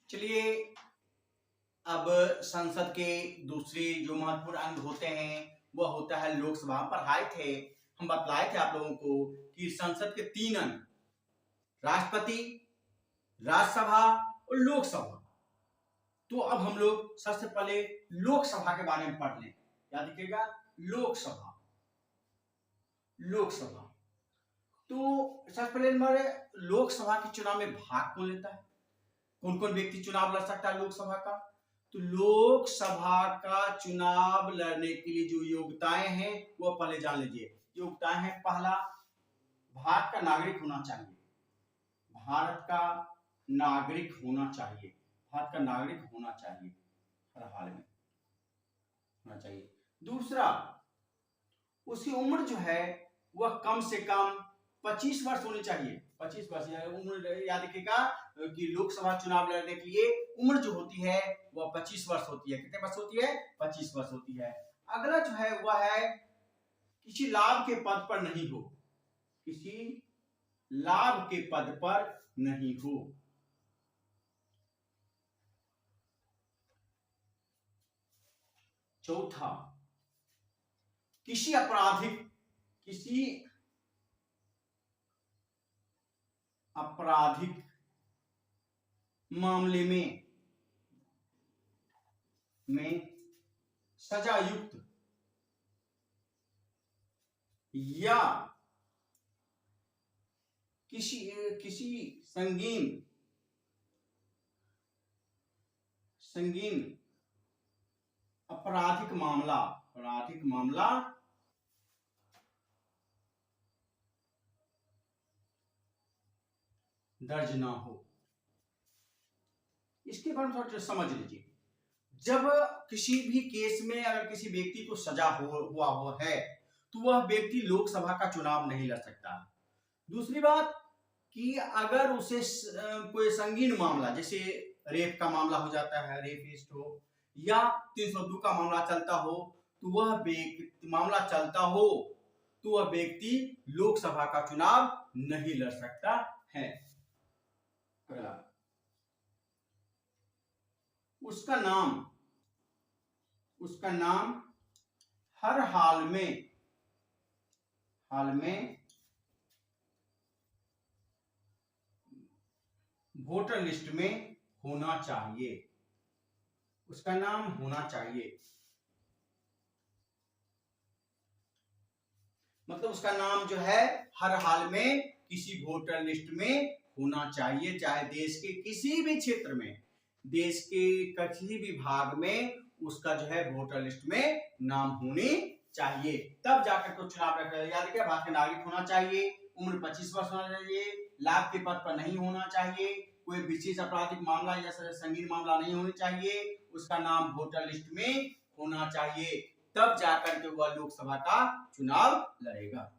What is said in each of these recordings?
चलिए, अब संसद के दूसरे जो महत्वपूर्ण अंग होते हैं वह होता है लोकसभा। पढ़ाए थे, हम बतलाए थे आप लोगों को कि संसद के 3 अंग, राष्ट्रपति, राज्यसभा और लोकसभा। तो अब हम लोग सबसे पहले लोकसभा के बारे में पढ़ लें। याद रखिएगा, लोकसभा। लोकसभा तो सबसे पहले हमारे लोकसभा के चुनाव में भाग कौन लेता है? कौन कौन व्यक्ति चुनाव लड़ सकता है लोकसभा का? तो लोकसभा का चुनाव लड़ने के लिए जो योग्यताएं हैं वो पहले जान लीजिए। योग्यताएं हैं, पहला, भारत का नागरिक होना चाहिए। भारत का नागरिक होना चाहिए। भारत का नागरिक होना चाहिए, हर हाल में होना चाहिए। दूसरा, उसकी उम्र जो है वह कम से कम 25 वर्ष होनी चाहिए। 25 वर्ष उम्र, याद रखिएगा कि लोकसभा चुनाव लड़ने के लिए उम्र जो होती है वह 25 वर्ष होती है। कितने वर्ष होती है? 25 वर्ष होती है। अगला जो है वह है किसी लाभ के पद पर नहीं हो। किसी लाभ के पद पर नहीं हो। चौथा, किसी आपराधिक मामले में सजायुक्त या किसी संगीन आपराधिक मामला दर्ज ना हो। इसके बारे में थोड़ा समझ लीजिए। जब किसी भी केस में अगर किसी व्यक्ति को सजा हुआ है तो वह व्यक्ति लोकसभा का चुनाव नहीं लड़ सकता। दूसरी बात कि अगर उसे कोई संगीन मामला, जैसे रेप का मामला हो जाता है, रेपिस्ट हो, या 302 का मामला चलता हो, तो वह व्यक्ति लोकसभा का चुनाव नहीं लड़ सकता है। उसका नाम हर हाल में वोटर लिस्ट में होना चाहिए। उसका नाम होना चाहिए, मतलब उसका नाम जो है हर हाल में किसी वोटर लिस्ट में होना चाहिए, चाहे देश के किसी भी क्षेत्र में, देश के किसी भी भाग में उसका जो है वोटर लिस्ट में नाम होने चाहिए, तब जाकर तो चुनाव लड़। याद रखिए, भारत का नागरिक होना चाहिए, उम्र 25 वर्ष होना चाहिए, लाभ के पद पर नहीं होना चाहिए, कोई विशेष आपराधिक मामला या संगीन मामला नहीं होना चाहिए, उसका नाम वोटर लिस्ट में होना चाहिए, तब जाकर के वह लोकसभा का चुनाव लड़ेगा।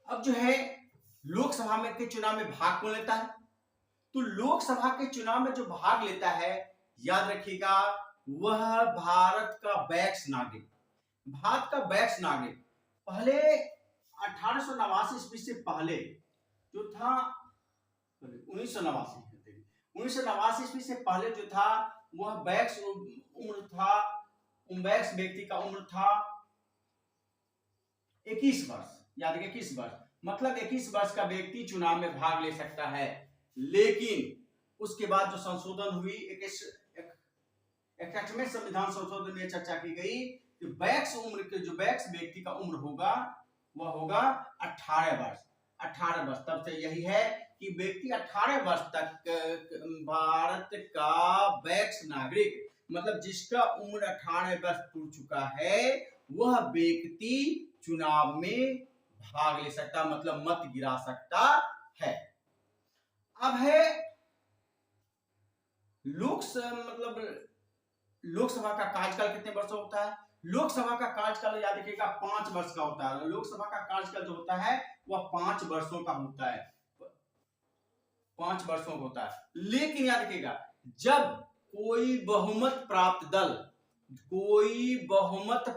अब जो है लोकसभा में के चुनाव में भाग कौन लेता है? तो लोकसभा के चुनाव में जो भाग लेता है, याद रखिएगा, वह भारत का वैक्स नागरिक। भारत का वैक्स नागरिक पहले 1889 ईस्वी से पहले जो था, 1989 ईस्वी से पहले जो था वह वैक्स उम्र था, वैक्स व्यक्ति का उम्र था 21 वर्ष। याद रखिए, 21 वर्ष, मतलब 21 वर्ष का व्यक्ति चुनाव में भाग ले सकता है। लेकिन उसके बाद जो संशोधन हुई, 61वें संविधान संशोधन में चर्चा की गई कि वैक्स उम्र के जो वैक्स व्यक्ति का उम्र होगा वह होगा 18 वर्ष। 18 वर्ष, तब से यही है कि व्यक्ति 18 वर्ष तक भारत का वैक्स नागरिक, मतलब जिसका उम्र 18 वर्ष पूर चुका है, वह व्यक्ति चुनाव में भाग ले सकता, मतलब मत गिरा सकता है। अब है लोकसभा का कार्यकाल कितने वर्षों होता है? लोकसभा का कार्यकाल याद रखिएगा 5 वर्ष का होता है। लोकसभा का कार्यकाल जो होता है वह 5 वर्षों का होता है, 5 वर्षों का होता है। लेकिन याद रखिएगा, जब कोई बहुमत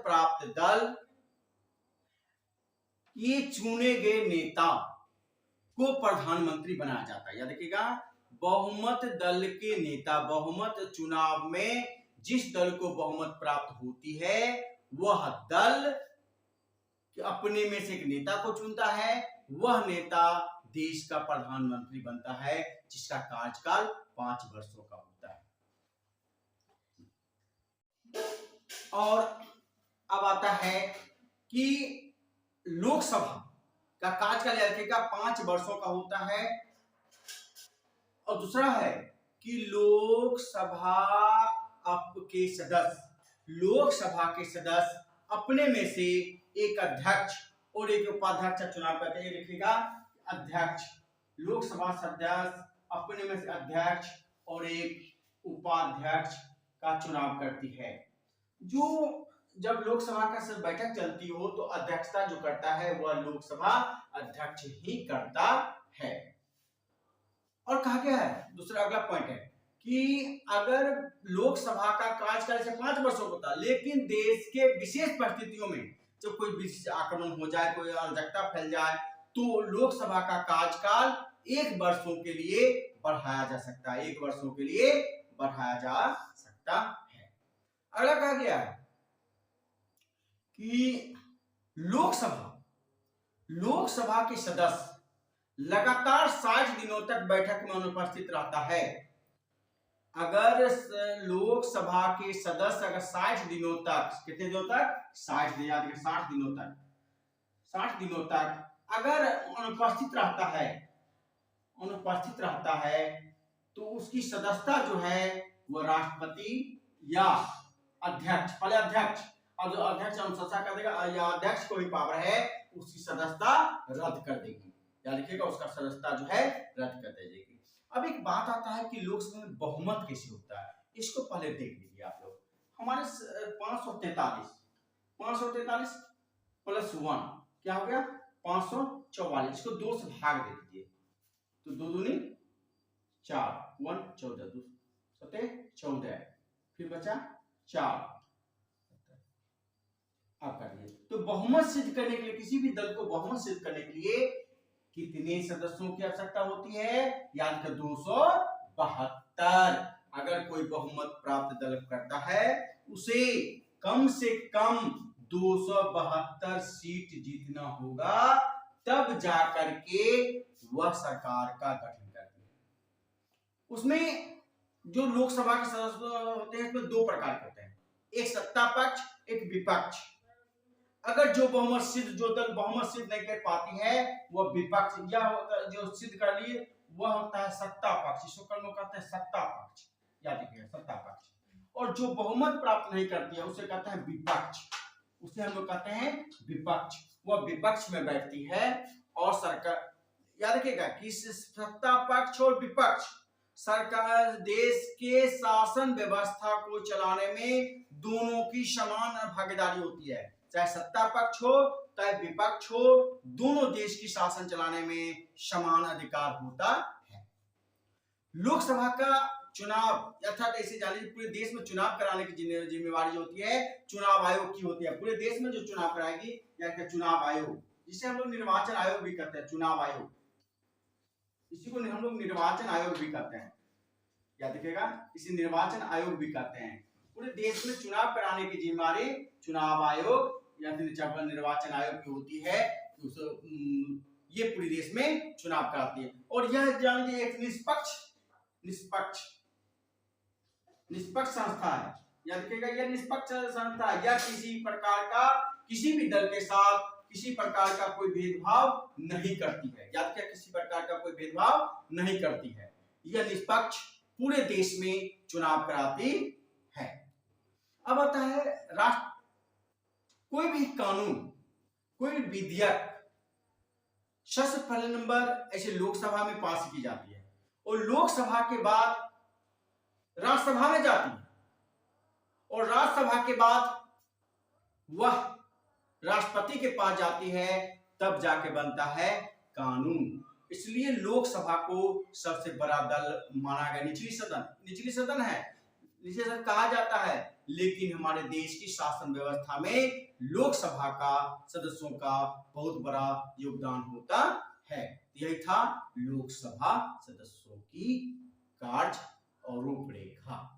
प्राप्त दल कि चुने गए नेता को प्रधानमंत्री बनाया जाता है। याद रखिएगा, बहुमत दल के नेता, बहुमत चुनाव में जिस दल को बहुमत प्राप्त होती है वह दल अपने में से एक नेता को चुनता है, वह नेता देश का प्रधानमंत्री बनता है, जिसका कार्यकाल 5 वर्षों का होता है। और अब आता है कि लोकसभा का कार्यकाल रखेगा 5 वर्षों का होता है। और दूसरा है कि लोकसभा के सदस्य अपने में से एक अध्यक्ष और एक उपाध्यक्ष का चुनाव करते हैं। लिखिएगा, अध्यक्ष, लोकसभा सदस्य अपने में से अध्यक्ष और एक उपाध्यक्ष का चुनाव करती है। जब लोकसभा का बैठक चलती हो तो अध्यक्षता जो करता है वह लोकसभा अध्यक्ष ही करता है। और कहा गया है, दूसरा अगला पॉइंट है कि अगर लोकसभा का कार्यकाल से 5 वर्षों होता, लेकिन देश के विशेष परिस्थितियों में जब कोई विशेष आक्रमण हो जाए, कोई अराजकता फैल जाए, तो लोकसभा का कार्यकाल 1 वर्षों के लिए बढ़ाया जा सकता है, 1 वर्षों के लिए बढ़ाया जा सकता है। अगला कहा गया है कि लोकसभा के सदस्य लगातार 60 दिनों तक बैठक में अनुपस्थित रहता है। अगर लोकसभा के सदस्य अगर 60 दिनों तक, कितने दिनों तक, 60 दिनों तक अगर अनुपस्थित रहता है तो उसकी सदस्यता जो है वह राष्ट्रपति या अध्यक्ष, पहले अध्यक्ष, और जो अध्यक्ष अनुशंसा कर देगा या अध्यक्ष को ही पावर है, उसकी सदस्यता रद्द कर देगी। याद रखिएगा, उसका सदस्यता जो है रद्द कर देगी। अब एक बात आता है कि लोकसभा में बहुमत कैसे होता है, इसको पहले देख लीजिए आप लोग। हमारे 543 प्लस 1 क्या हो गया, 544। इसको 2 से भाग दे दीजिए तो 2 दूनी 4, 1 14, 2 7 14, फिर बचा 4। आप करिए तो बहुमत सिद्ध करने के लिए, किसी भी दल को बहुमत सिद्ध करने के लिए कितने सदस्यों की आवश्यकता होती है, याद कर 272। अगर कोई बहुमत प्राप्त दल करता है उसे कम से कम 272 सीट जीतना होगा, तब जाकर के वह सरकार का गठन करती है। उसमें जो लोकसभा के सदस्य होते हैं उसमें 2 प्रकार के होते हैं, एक सत्ता पक्ष, एक विपक्ष। अगर जो दल बहुमत सिद्ध नहीं कर पाती है वह विपक्ष, या जो सिद्ध कर लिए वह होता है सत्ता पक्ष, इसको कहते हैं सत्ता पक्ष। याद रखिए, सत्ता पक्ष। और जो बहुमत प्राप्त नहीं करती है उसे कहते हैं विपक्ष, उसे हम लोग कहते हैं विपक्ष। वह विपक्ष में बैठती है और सरकार, याद रखिएगा कि सत्ता पक्ष और विपक्ष सरकार देश के शासन व्यवस्था को चलाने में दोनों की समान भागीदारी होती है। चाहे सत्ता पक्ष हो चाहे विपक्ष हो, दोनों देश की शासन चलाने में समान अधिकार होता है। लोकसभा का चुनाव अर्थात ऐसे जान लीजिए पूरे देश में चुनाव कराने की जिम्मेवारी होती है चुनाव आयोग की होती है। पूरे देश में जो चुनाव कराएगी या चुनाव आयोग, जिसे हम लोग निर्वाचन आयोग भी कहते हैं, चुनाव आयोग, इसी को हम लोग निर्वाचन आयोग भी कहते हैं। याद रखिएगा, इसे निर्वाचन आयोग भी कहते हैं। पूरे देश में चुनाव कराने की जिम्मेदारी चुनाव आयोग या फिर जब निर्वाचन आयोग की होती है, ये पूरे देश में चुनाव कराती है। और यह जान लीजिए एक निष्पक्ष संस्था है। याद रखिएगा, यह निष्पक्ष संस्था है, यह किसी भी दल के साथ किसी प्रकार का कोई भेदभाव नहीं करती है। याद रखिए, किसी प्रकार का कोई भेदभाव नहीं करती है। यह निष्पक्ष पूरे देश में चुनाव कराती है। अब आता है कोई भी कानून, कोई विधेयक सबसे पहले नंबर ऐसे लोकसभा में पास की जाती है और लोकसभा के बाद राज्यसभा में जाती है और राज्यसभा के बाद वह राष्ट्रपति के पास जाती है, तब जाके बनता है कानून। इसलिए लोकसभा को सबसे बड़ा दल माना गया। निचली सदन है, लेजिस्लेचर कहा जाता है, लेकिन हमारे देश की शासन व्यवस्था में लोकसभा का सदस्यों का बहुत बड़ा योगदान होता है। यही था लोकसभा सदस्यों की कार्य और रूपरेखा।